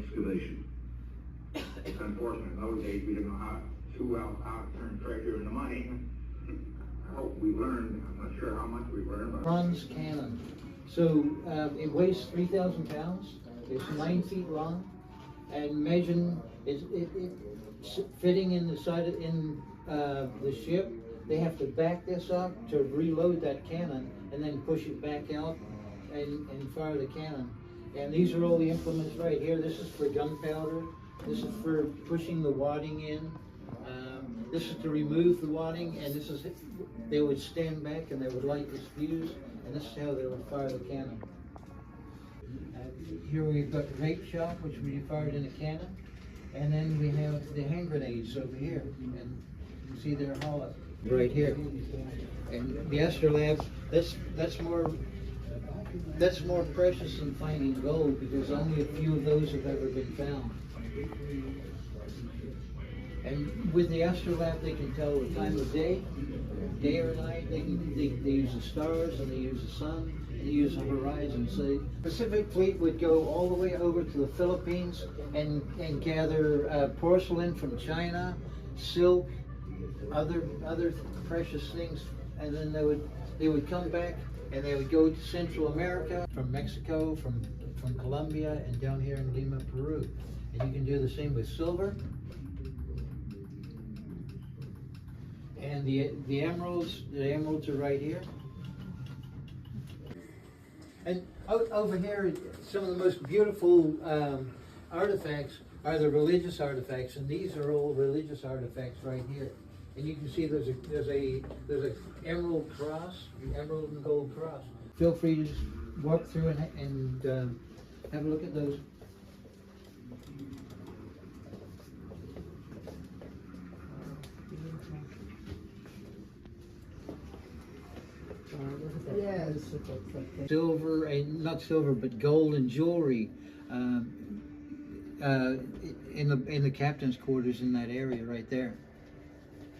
excavation. It's unfortunate, in those days, we didn't know too well how to turn treasure into money. I hope we learned, I'm not sure how much we learned, but. Bronze cannon. So it weighs 3,000 pounds. It's 9 feet long, and imagine it's fitting in the side the ship. They have to back this up to reload that cannon, and then push it back out and fire the cannon. And these are all the implements right here. This is for gunpowder. This is for pushing the wadding in. This is to remove the wadding, and this is, they would stand back and they would light this fuse, and this is how they would fire the cannon. Here we've got the grape shot, which we fired in a cannon, and then we have the hand grenades over here, and you see they're hollow right here. And the astrolabe, that's more precious than finding gold, because only a few of those have ever been found. And with the astrolabe, they can tell the time of day or night. They use the stars, and they use the sun, and they use the horizon. So the Pacific Fleet would go all the way over to the Philippines and gather porcelain from China, silk, other precious things, and then they would come back and they would go to Central America, from Mexico, from Colombia, and down here in Lima, Peru. And you can do the same with silver. And the emeralds are right here. And over here, some of the most beautiful artifacts are the religious artifacts, and these are all religious artifacts right here. And you can see there's a emerald cross, an emerald and gold cross. Feel free to just walk through and have a look at those. Yes. Silver, and not silver, but gold and jewelry in the captain's quarters in that area right there.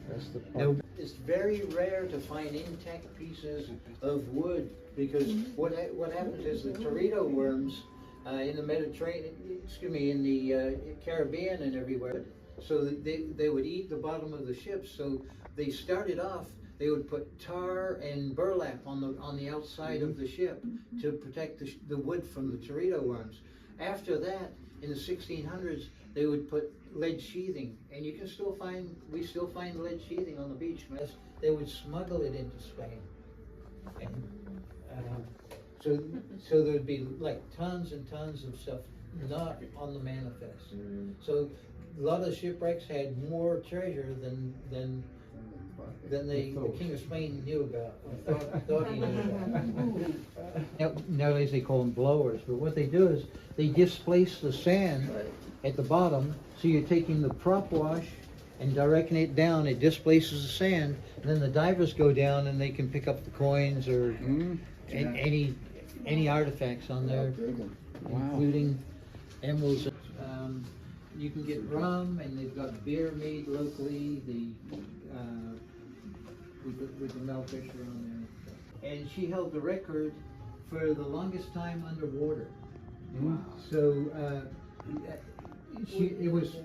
That's the part. Now, it's very rare to find intact pieces of wood, because what happens is the teredo worms in the Mediterranean, in the Caribbean and everywhere, so they would eat the bottom of the ships. So they started off, they would put tar and burlap on the outside of the ship to protect the wood from the teredo worms. After that, in the 1600s, they would put lead sheathing, and we still find lead sheathing on the beach. They would smuggle it into Spain, and so there'd be like tons and tons of stuff not on the manifest. So a lot of shipwrecks had more treasure than the King of Spain knew about, or thought he knew about. Nowadays they call them blowers, but what they do is they displace the sand at the bottom, so you're taking the prop wash and directing it down, it displaces the sand, and then the divers go down and they can pick up the coins or any artifacts on there, including emeralds. You can get rum, and they've got beer made locally, with the Mel Fisher on there. And she held the record for the longest time underwater. So it was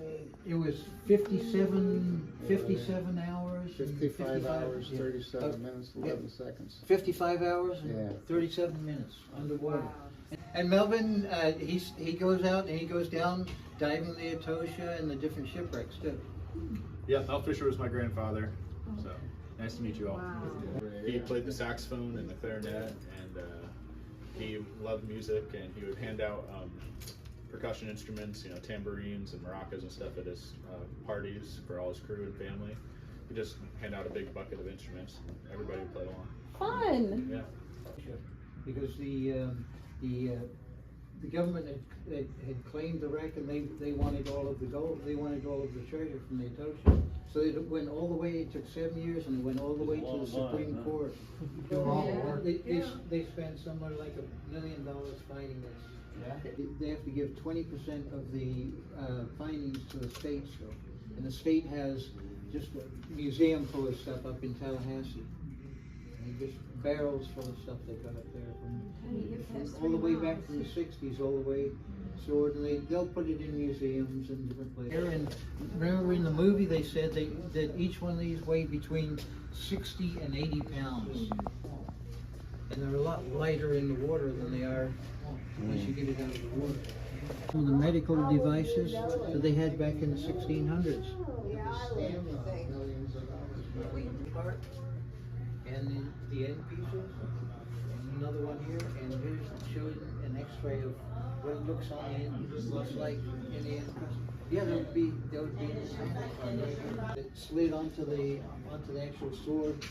57 hours. 55 hours, 37 minutes, 11 seconds. 55 hours and 37 minutes underwater. And Melvin, he goes out and he goes down diving the Etosha and the different shipwrecks too. Yeah, Mel Fisher was my grandfather, so nice to meet you all. Wow. He played the saxophone and the clarinet, and he loved music, and he would hand out percussion instruments, tambourines and maracas and stuff at his parties for all his crew and family. He'd just hand out a big bucket of instruments, and everybody would play along. Fun! Yeah. Because the government had claimed the wreck, and they wanted all of the gold, they wanted all of the treasure from the Etosha. So it went all the way, it took 7 years, and it went all the way to the Supreme Court. They spent somewhere like $1 million fighting this. They have to give 20% of the findings to the state still. And the state has just a museum full of stuff up in Tallahassee. And just barrels full of stuff they got up there from all the way back to the 60s, all the way sword, and they'll put it in museums and different places. And remember in the movie they said that each one of these weighed between 60 and 80 pounds. And they're a lot lighter in the water than they are once you get it out of the water. Some of the medical devices that they had back in the 1600s. And the end pieces, and another one here, and here's showing an X-ray of what it looks on the end. It looks like in the end. Yeah, there would be it slid onto the actual sword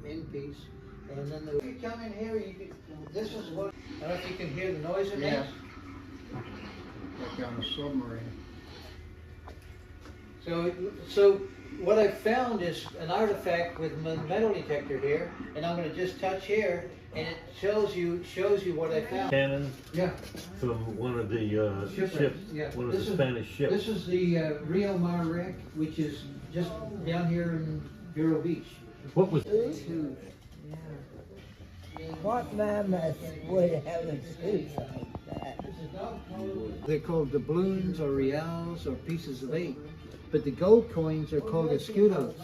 end piece, and then if you come in here, you can. This is what I don't know if you can hear the noise it makes. Like on a submarine. So what I found is an artifact with a metal detector here, and I'm going to just touch here, and it shows you what I found. Cannon Yeah. from one of the ships, Yeah. one of the Spanish ships. This is the Rio Mar wreck, which is just down here in Vero Beach. What was? What mammoth would have a suit like that? They're called doubloons or reals or pieces of 8. But the gold coins are called escudos.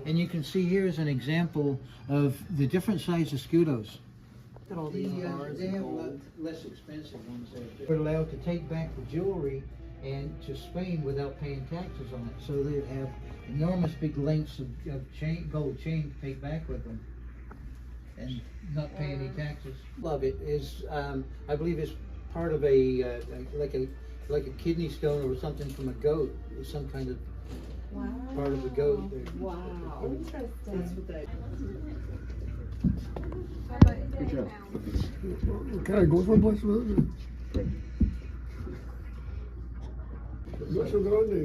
And you can see here is an example of the different size escudos. They have a lot less expensive ones there. We're allowed to take back the jewelry and to Spain without paying taxes on it. So they'd have enormous big lengths of gold chain to take back with them and not pay any taxes. Love it is, I believe it's part of like a kidney stone or something from a goat, some kind of part of a goat. Wow, interesting. That's what they. Good job. Can I go someplace with it? No so grande.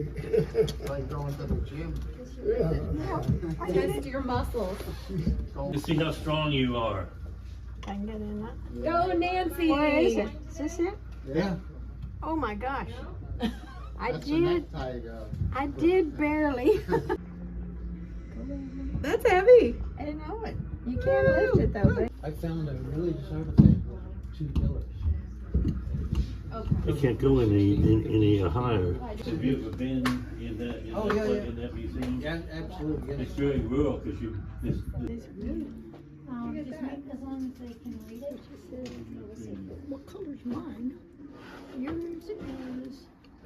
Like going to the gym. Yeah. Test your muscles. To see how strong you are. I can get in that. Go, Nancy. What is it? Is this it? Yeah. Oh my gosh. That's a necktie, I did barely. That's heavy. I didn't know it. You can't lift it though, but I found a religious artifact with 2 pillars. You can't go any higher. Have you ever been in that in that museum? Yeah, absolutely. It's very rural because you. it's really. Just make as long as they can read it. What color's mine?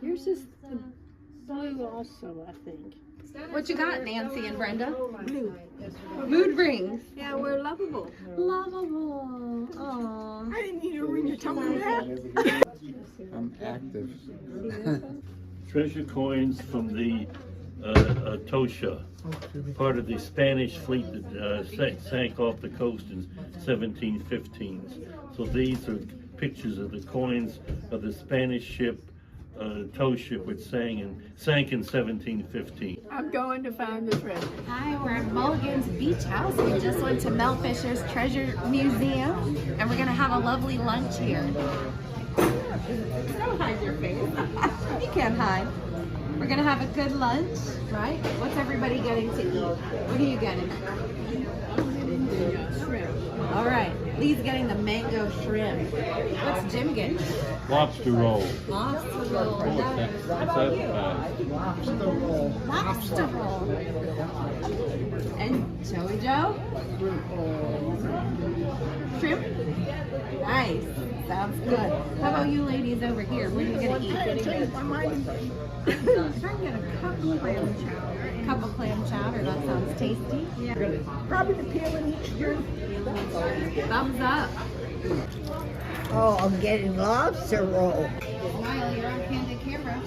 Yours is the blue also, I think. What you got, Nancy and Brenda? Blue. Mood rings. Yeah, we're lovable. Lovable. Aww. I didn't need a ring to tell me that. I'm active. Treasure coins from the Tosha, part of the Spanish fleet that sank off the coast in 1715. So these are pictures of the coins of the Spanish ship Tosha, which sank in 1715. I'm going to find the treasure. Hi, we're at Mulligan's Beach House. We just went to Mel Fisher's Treasure Museum, and we're gonna have a lovely lunch here. Don't hide your face. You can't hide. We're gonna have a good lunch, right? What's everybody getting to eat? What are you getting? Shrimp. All right, Lee's getting the mango shrimp. What's Jim getting? Lobster roll. Lobster roll. Lobster roll. And Joey Joe? Shrimp? Nice. Sounds good. How about you ladies over here? What are you gonna eat? I'm trying to get a cup of clam chowder. Cup of clam chowder. That sounds tasty. Yeah. Probably the peel in each drink. Thumbs up. Oh, I'm getting lobster roll. Smile, you're on candid camera.